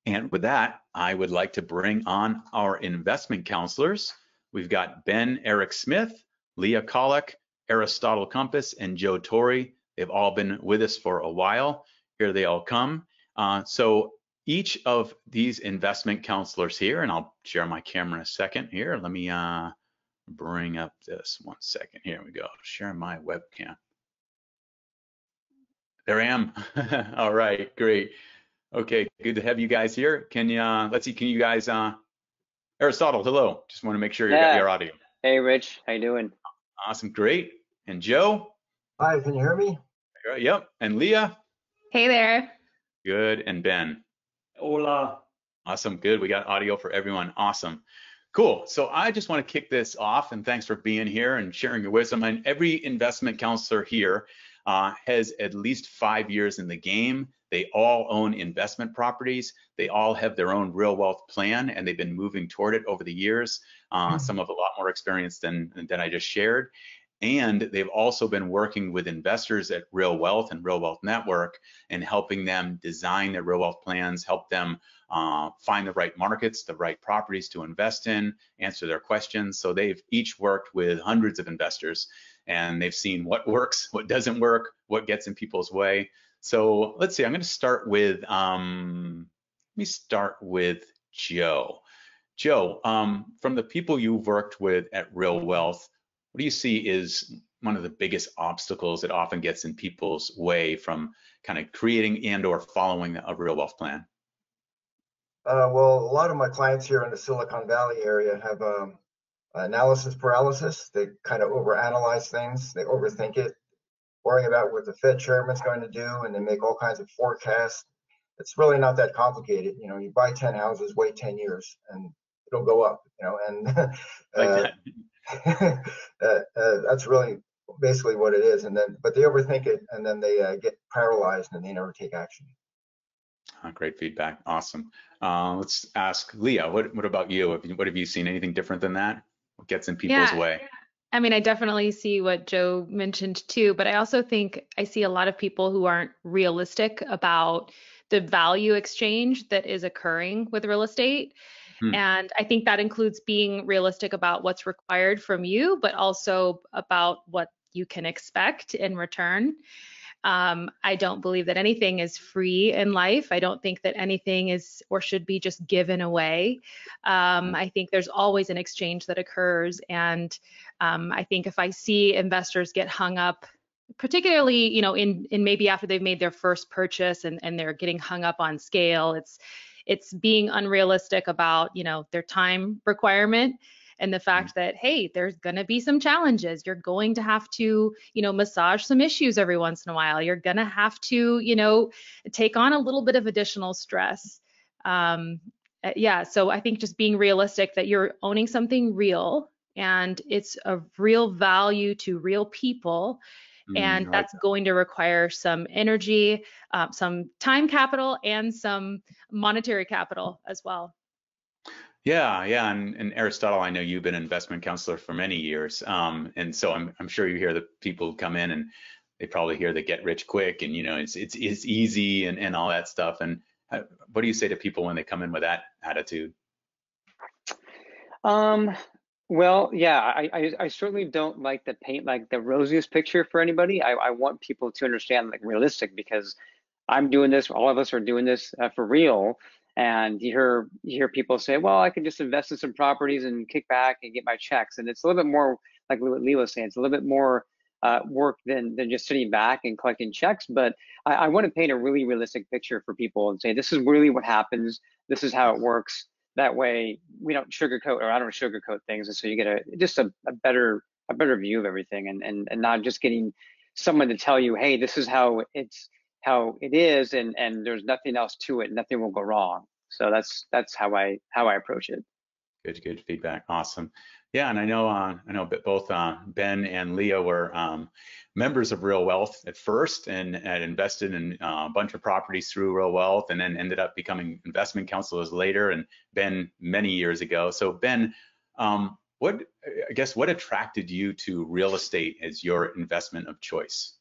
And with that, I would like to bring on our investment counselors. We've got Ben Eric Smith, Leah Kollick, Aristotle Compass, and Joe Torrey. They've all been with us for a while. Here they all come. So each of these investment counselors here, and I'll share my camera in a second here. Let me bring up this 1 second. Here we go. Share my webcam. There I am. All right, great. Okay, good to have you guys here. Can you, let's see, can you guys, Aristotle, hello. Just want to make sure you got your audio. Hey, Rich, how you doing? Awesome, great. And Joe? Hi, can you hear me? Yep, and Leah? Hey there. Good, and Ben? Hola. Awesome, good. We got audio for everyone. Awesome. Cool. So I just want to kick this off, and thanks for being here and sharing your wisdom. And every investment counselor here has at least 5 years in the game. They all own investment properties. They all have their own real wealth plan, and they've been moving toward it over the years. Some have a lot more experience than I just shared. And they've also been working with investors at Real Wealth and Real Wealth Network and helping them design their real wealth plans, help them find the right markets, the right properties to invest in, answer their questions. So they've each worked with hundreds of investors, and they've seen what works, what doesn't work, what gets in people's way. So let's see, I'm going to start with, let me start with Joe. Joe, from the people you've worked with at Real Wealth, what do you see is one of the biggest obstacles that often gets in people's way from kind of creating and or following a real wealth plan? Well, a lot of my clients here in the Silicon Valley area have analysis paralysis. They kind of overanalyze things. They overthink it, worrying about what the Fed chairman's going to do, and they make all kinds of forecasts. It's really not that complicated. You know, you buy 10 houses, wait 10 years, and it'll go up, you know, and that's really basically what it is. And then, but they overthink it, and then they get paralyzed and they never take action. Great feedback. Awesome. Let's ask Leah, what about you? What have you seen? Anything different than that? What gets in people's way? I mean, I definitely see what Joe mentioned too, but I also think I see a lot of people who aren't realistic about the value exchange that is occurring with real estate. And I think that includes being realistic about what's required from you, but also about what you can expect in return. I don't believe that anything is free in life. I don't think that anything is or should be just given away. I think there's always an exchange that occurs. And I think if I see investors get hung up, particularly, you know, in maybe after they've made their first purchase and they're getting hung up on scale, it's being unrealistic about, you know, their time requirement and the fact that, hey, there's going to be some challenges. You're going to have to, you know, massage some issues every once in a while. You're going to have to, you know, take on a little bit of additional stress. Yeah, so I think just being realistic that you're owning something real and it's of real value to real people. And that's going to require some energy, some time capital, and some monetary capital as well. Yeah, and Aristotle, I know you've been an investment counselor for many years, and so I'm sure you hear the people come in and they probably hear the get rich quick, and you know it's easy and all that stuff. And what do you say to people when they come in with that attitude? Well, yeah, I certainly don't like to paint like the rosiest picture for anybody. I want people to understand like realistic, because I'm doing this, all of us are doing this for real. And you hear people say, well, I can just invest in some properties and kick back and get my checks. And it's a little bit more like what Lee was saying, it's a little bit more work than just sitting back and collecting checks. But I want to paint a really realistic picture for people and say, this is really what happens. This is how it works. That way we don't sugarcoat, or I don't sugarcoat things. And so you get just a better view of everything, and not just getting someone to tell you, hey, this is how it is, and there's nothing else to it. Nothing will go wrong. So that's how I approach it. Good feedback. Awesome. Yeah, and I know both Ben and Leah were members of Real Wealth at first, and had invested in a bunch of properties through Real Wealth, and then ended up becoming investment counselors later, and Ben many years ago. So Ben, what attracted you to real estate as your investment of choice?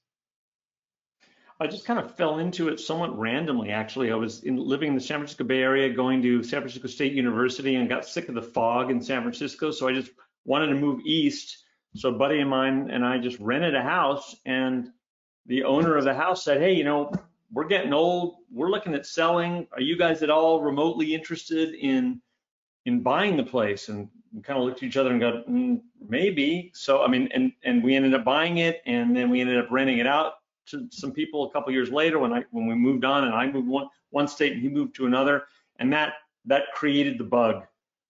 I just kind of fell into it somewhat randomly, actually. I was living in the San Francisco Bay Area, going to San Francisco State University, and got sick of the fog in San Francisco. So I just wanted to move east. So a buddy of mine and I just rented a house, and the owner of the house said, hey, we're getting old. We're looking at selling. Are you guys at all remotely interested in buying the place? And we kind of looked at each other and go, maybe. So, I mean, and we ended up buying it, and then we ended up renting it out to some people a couple years later when we moved on, and I moved one state and he moved to another, and that created the bug.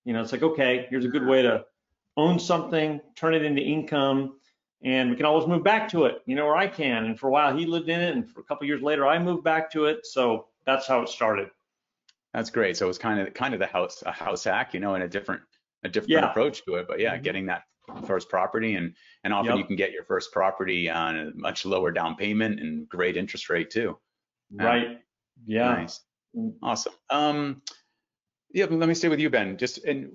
It's like, okay, here's a good way to own something, turn it into income, and we can always move back to it, or I can. And for a while he lived in it, and for a couple years later I moved back to it. So that's how it started. That's great. So it was kind of a house hack, and a different Yeah. approach to it. But yeah, getting that first property, and often you can get your first property on a much lower down payment and great interest rate too. Right. Yeah. Nice. Awesome. Yeah, but let me stay with you, Ben.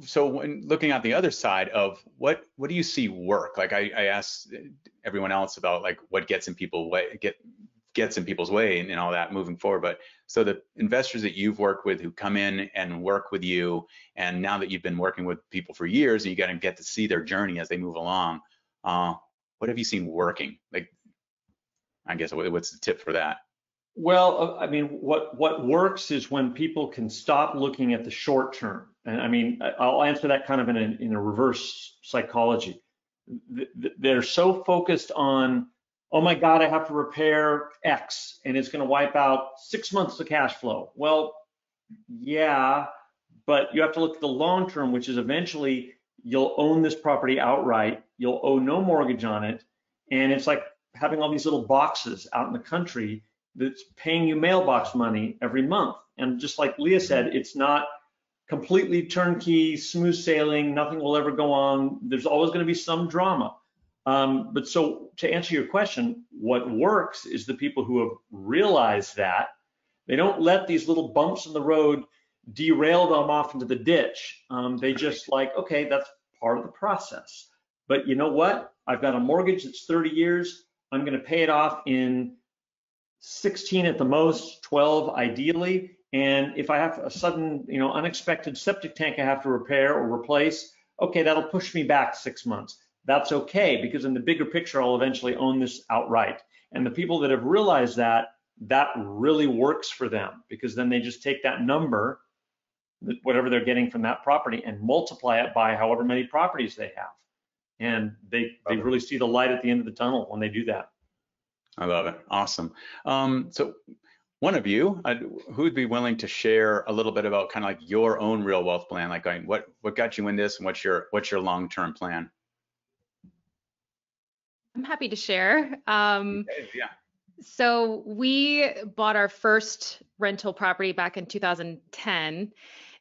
So when looking at the other side of what do you see work? Like I asked everyone else about like what gets in people's way and all that moving forward. But so the investors that you've worked with who come in and work with you, and now that you've been working with people for years, and you get to see their journey as they move along, what have you seen working? Like, I guess what's the tip for that? Well, I mean, what works is when people can stop looking at the short term. And I mean, I'll answer that kind of in a reverse psychology. They're so focused on, oh my God, I have to repair X and it's going to wipe out 6 months of cash flow. Well, yeah, but you have to look at the long term, which is eventually you'll own this property outright. You'll owe no mortgage on it. And it's like having all these little boxes out in the country that's paying you mailbox money every month. And just like Leah said, it's not completely turnkey, smooth sailing, nothing will ever go on. There's always going to be some drama. But so to answer your question, what works is the people who have realized that. They don't let these little bumps in the road derail them off into the ditch. They just like, okay, that's part of the process. But you know what? I've got a mortgage that's 30 years. I'm going to pay it off in 16 at the most, 12 ideally. And if I have a sudden, unexpected septic tank I have to repair or replace, okay, that'll push me back 6 months. That's okay, because in the bigger picture, I'll eventually own this outright. And the people that have realized that really works for them, because then they just take that number, whatever they're getting from that property, and multiply it by however many properties they have. And they really see the light at the end of the tunnel when they do that. I love it. Awesome. So one of you, who would be willing to share a little bit about kind of like your own real wealth plan? Like what got you in this, and what's your long-term plan? I'm happy to share. Okay, yeah. So we bought our first rental property back in 2010,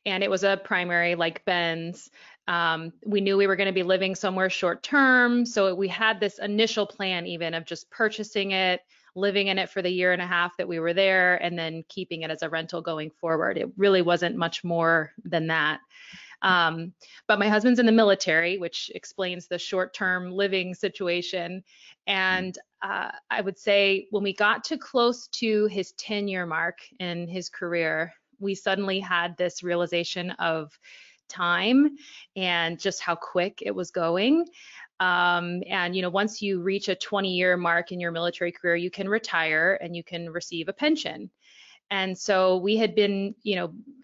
and it was a primary like Ben's. We knew we were going to be living somewhere short term, so we had this initial plan even of just purchasing it, living in it for the year and a half that we were there, and then keeping it as a rental going forward. It really wasn't much more than that. But my husband's in the military, which explains the short-term living situation. And I would say when we got to close to his 10-year mark in his career, we suddenly had this realization of time and just how quick it was going. And once you reach a 20-year mark in your military career, you can retire and you can receive a pension. And so we had been,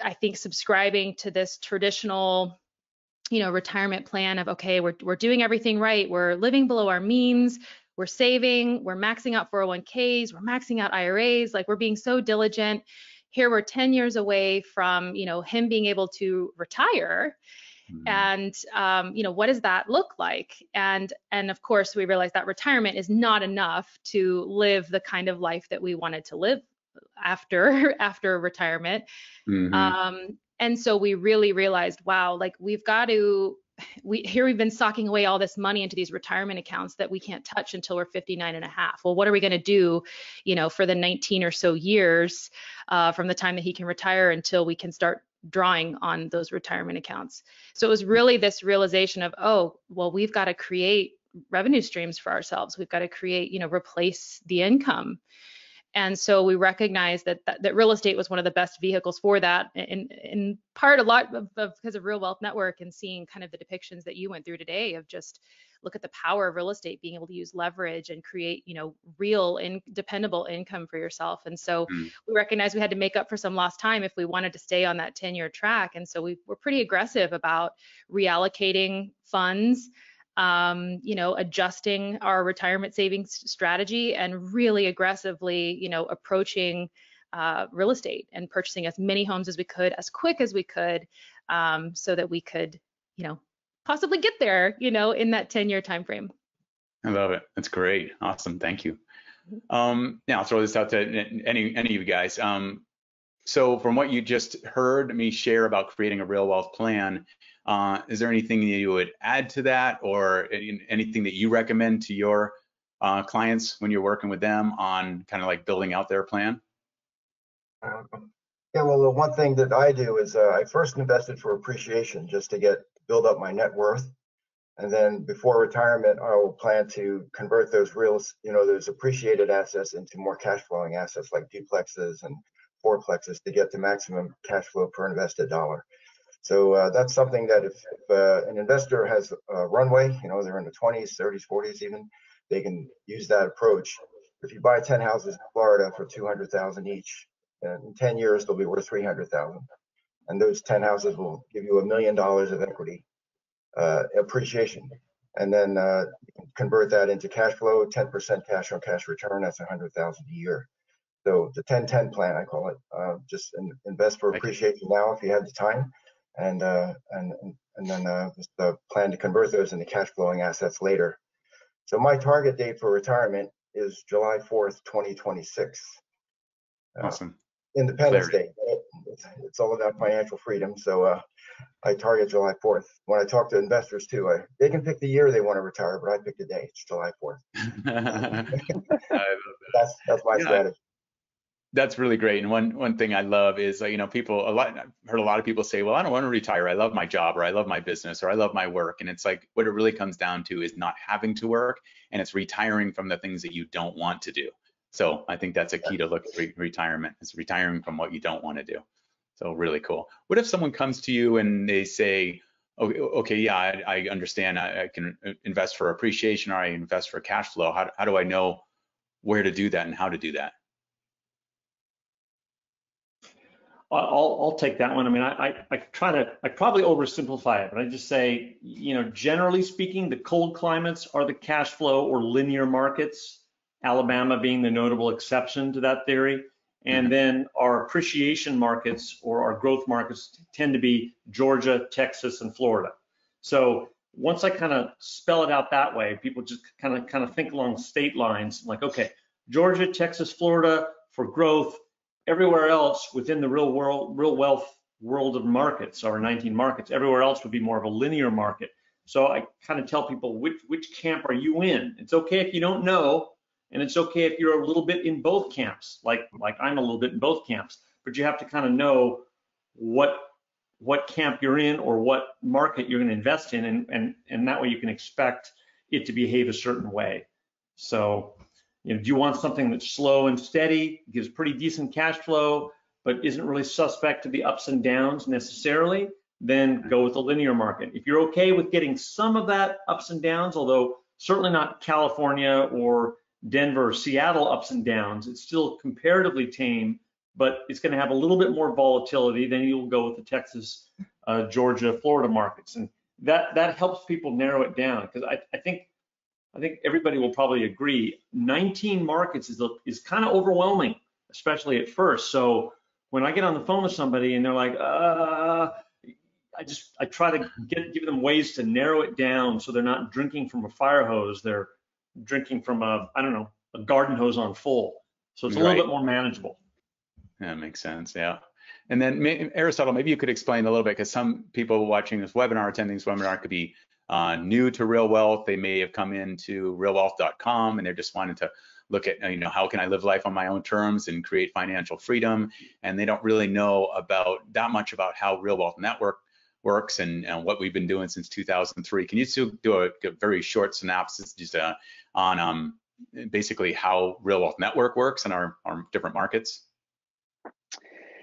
I think subscribing to this traditional, retirement plan of, okay, we're doing everything right. We're living below our means. We're saving. We're maxing out 401ks. We're maxing out IRAs. Like, we're being so diligent. Here we're 10 years away from, him being able to retire. And, what does that look like? And of course, we realized that retirement is not enough to live the kind of life that we wanted to live after retirement. And so we really realized, wow, like we've been socking away all this money into these retirement accounts that we can't touch until we're 59 and a half. Well, what are we going to do, for the 19 or so years from the time that he can retire until we can start drawing on those retirement accounts? So it was really this realization of, oh, well, we've got to create revenue streams for ourselves. We've got to create, replace the income. And so we recognized that real estate was one of the best vehicles for that, in part a lot of because of Real Wealth Network, and seeing kind of the depictions that you went through today of just look at the power of real estate, being able to use leverage and create, real and dependable income for yourself. And so we recognized we had to make up for some lost time if we wanted to stay on that 10-year track. And so we were pretty aggressive about reallocating funds, adjusting our retirement savings strategy, and really aggressively, approaching real estate and purchasing as many homes as we could, as quick as we could, so that we could, possibly get there, in that 10-year time frame. I love it. That's great. Awesome. Thank you. Now I'll throw this out to any of you guys. So from what you just heard me share about creating a real wealth plan, is there anything that you would add to that, or anything that you recommend to your clients when you're working with them on kind of like building out their plan? Yeah, well, the one thing that I do is I first invested for appreciation, just to build up my net worth. And then before retirement, I will plan to convert those those appreciated assets into more cash flowing assets like duplexes and fourplexes to get the maximum cash flow per invested dollar. So that's something that if an investor has a runway, they're in the 20s, 30s, 40s even, they can use that approach. If you buy 10 houses in Florida for $200,000 each, in 10 years they'll be worth $300,000, and those 10 houses will give you $1 million of equity appreciation, and then convert that into cash flow, 10% cash on cash return. That's $100,000 a year. So the 10-10 plan, I call it. Just invest for appreciation now if you have the time, and then just plan to convert those into cash flowing assets later. So my target date for retirement is July 4th, 2026. Awesome. Independence Day. It's all about financial freedom. So I target July 4th. When I talk to investors too, they can pick the year they want to retire, but I pick the day. It's July 4th. That's my strategy. That's really great. And one thing I love is, I've heard a lot of people say, well, I don't want to retire. I love my job, or I love my business, or I love my work. And it's like, what it really comes down to is not having to work, and it's retiring from the things that you don't want to do. So I think that's a key to look at retirement. It's retiring from what you don't want to do. So really cool. What if someone comes to you and they say, okay, yeah, I understand. I can invest for appreciation, or I invest for cash flow. How do I know where to do that and how to do that? I'll take that one. I mean, I probably oversimplify it, but I just say, generally speaking, the cold climates are the cash flow or linear markets, Alabama being the notable exception to that theory. And then our appreciation markets or our growth markets tend to be Georgia, Texas, and Florida. So once I kind of spell it out that way, people just kind of think along state lines, like, okay, Georgia, Texas, Florida for growth. Everywhere else within the real wealth world of markets, our 19 markets, everywhere else would be more of a linear market. So I kind of tell people, which camp are you in? It's okay if you don't know, and it's okay if you're a little bit in both camps, like I'm a little bit in both camps, but you have to kind of know what camp you're in or what market you're going to invest in, and that way you can expect it to behave a certain way. So, do you want something that's slow and steady, gives pretty decent cash flow, but isn't really suspect to the ups and downs necessarily? Then go with the linear market. If you're okay with getting some of that ups and downs, although certainly not California or Denver or Seattle ups and downs, it's still comparatively tame, but it's going to have a little bit more volatility, then you'll go with the Texas, Georgia, Florida markets. And that helps people narrow it down, because I think everybody will probably agree 19 markets is kind of overwhelming, especially at first. So when I get on the phone with somebody and they're like, I try to give them ways to narrow it down so they're not drinking from a fire hose, they're drinking from a garden hose on full. So it's a little bit more manageable. That makes sense, yeah. And then Aristotle, maybe you could explain a little bit, because some people watching this webinar, attending this webinar, could be new to Real Wealth. They may have come into realwealth.com and they're just wanting to look at, how can I live life on my own terms and create financial freedom? And they don't really know that much about how Real Wealth Network works and what we've been doing since 2003. Can you still do a very short synopsis just on basically how Real Wealth Network works in our different markets?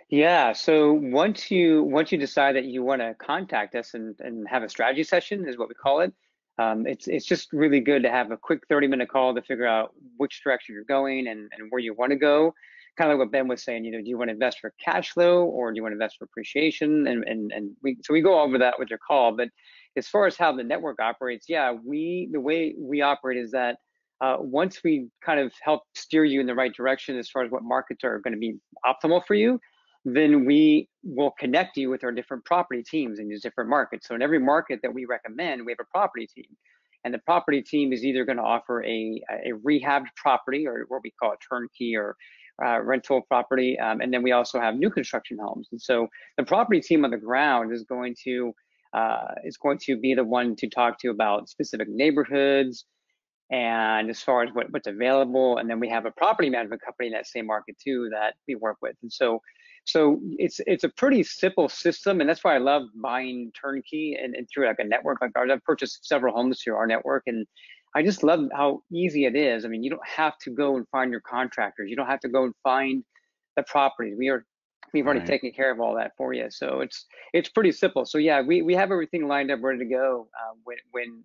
Yeah, so once you decide that you want to contact us and have a strategy session is what we call it. It's just really good to have a quick 30-minute call to figure out which direction you're going and where you want to go. Kind of like what Ben was saying, do you want to invest for cash flow or do you want to invest for appreciation? And we go over that with your call. But as far as how the network operates, yeah, the way we operate is that once we kind of help steer you in the right direction as far as what markets are going to be optimal for you, then we will connect you with our different property teams in these different markets. So in every market that we recommend, we have a property team. And the property team is either going to offer a rehabbed property or what we call a turnkey or rental property. And then we also have new construction homes. And so the property team on the ground is going to be the one to talk to about specific neighborhoods, and as far as what's available. And then we have a property management company in that same market too that we work with. And so it's a pretty simple system, and that's why I love buying turnkey and through like a network like ours. I've purchased several homes through our network, and I just love how easy it is. I mean, you don't have to go and find your contractors. You don't have to go and find the properties. We've already taken care of all that for you. So it's pretty simple. So yeah, we have everything lined up, ready to go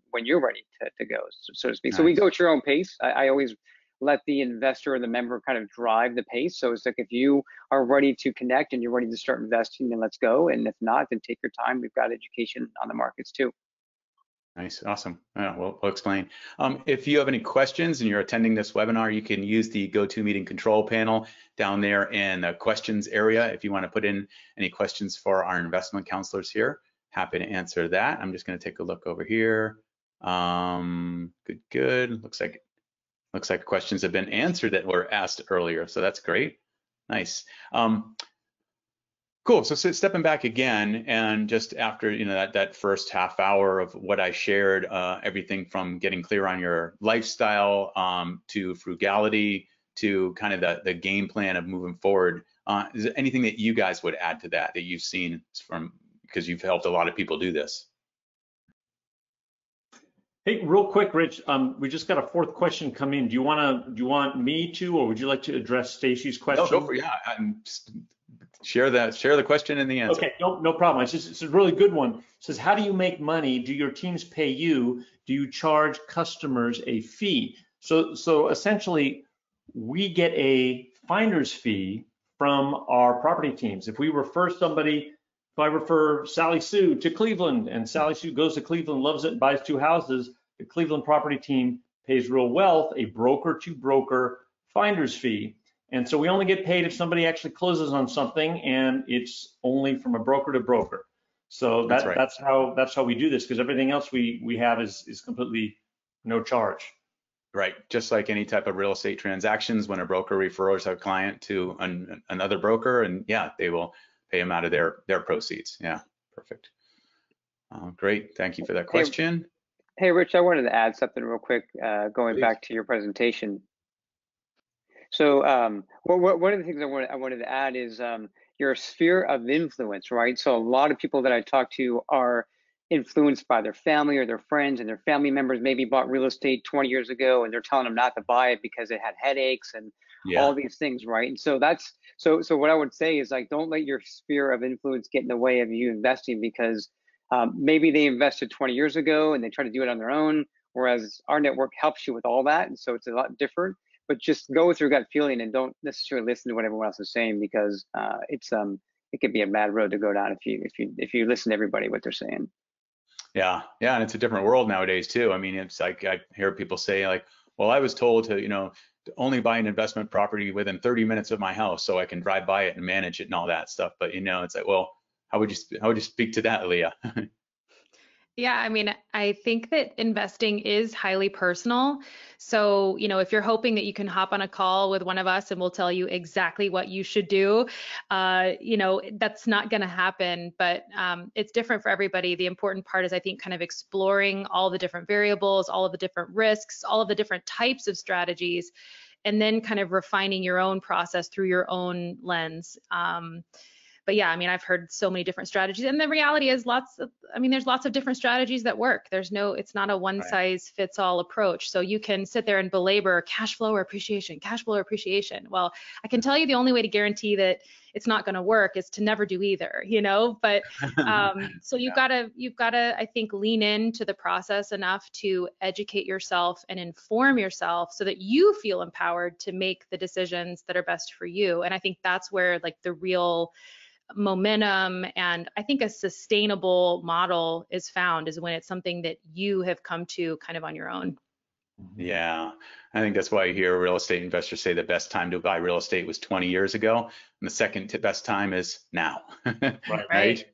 when you're ready to go, so to speak. Nice. So we go at your own pace. I always let the investor or the member kind of drive the pace. So it's like, if you are ready to connect and you're ready to start investing, then let's go. And if not, then take your time. We've got education on the markets too. Nice, awesome. We'll explain. If you have any questions and you're attending this webinar, you can use the GoToMeeting control panel down there in the questions area. If you want to put in any questions for our investment counselors here, happy to answer that. I'm just going to take a look over here. Good. Looks like questions have been answered that were asked earlier, so that's great. Nice. Cool. So stepping back again, and just after that first half hour of what I shared, everything from getting clear on your lifestyle to frugality to kind of the game plan of moving forward. Is there anything that you guys would add to that you've seen from, because you've helped a lot of people do this? Hey, real quick, Rich, we just got a fourth question come in. Do you want me to, or would you like to address Stacy's question? No, go for it. Yeah, share the question and the answer. Okay, no problem. It's a really good one. It says, how do you make money? Do your teams pay you? Do you charge customers a fee? So essentially, we get a finder's fee from our property teams. If we refer somebody, if I refer Sally Sue to Cleveland, and Sally Sue goes to Cleveland, loves it, and buys 2 houses, the Cleveland property team pays Real Wealth a broker-to-broker finder's fee. And so we only get paid if somebody actually closes on something, and it's only from a broker to broker. So that's how we do this, because everything else we have is completely no charge. Right, just like any type of real estate transactions, when a broker refers a client to another broker, and yeah, they will pay them out of their proceeds. Yeah, perfect. Great, thank you for that question. Hey, Rich, I wanted to add something real quick, going back to your presentation. So one of the things I wanted to add is your sphere of influence, right? So a lot of people that I talk to are influenced by their family or their friends, and their family members maybe bought real estate 20 years ago, and they're telling them not to buy it because it had headaches and all these things, right? And so so what I would say is, like, don't let your sphere of influence get in the way of you investing, because maybe they invested 20 years ago and they try to do it on their own, whereas our network helps you with all that, and so it's a lot different. But just go with your gut feeling and don't necessarily listen to what everyone else is saying, because it could be a bad road to go down if you listen to everybody what they're saying. Yeah, and it's a different world nowadays too. I mean, it's like I hear people say, like, well, I was told to only buy an investment property within 30 minutes of my house so I can drive by it and manage it and all that stuff. But it's like, well, how would you speak to that, Leah? Yeah, I mean, I think that investing is highly personal. So, if you're hoping that you can hop on a call with one of us and we'll tell you exactly what you should do, that's not going to happen. But it's different for everybody. The important part is, I think, kind of exploring all the different variables, all of the different risks, all of the different types of strategies, and then kind of refining your own process through your own lens. But yeah, I mean, I've heard so many different strategies, and the reality is there's lots of different strategies that work. It's not a one size fits all approach. So you can sit there and belabor cash flow or appreciation, cash flow or appreciation. Well, I can tell you the only way to guarantee that it's not going to work is to never do either, but so you've got to, I think, lean into the process enough to educate yourself and inform yourself so that you feel empowered to make the decisions that are best for you. And I think that's where like the real momentum and I think a sustainable model is found, is when it's something that you have come to kind of on your own. Yeah, I think that's why you hear real estate investors say the best time to buy real estate was 20 years ago, and the second best time is now. Right.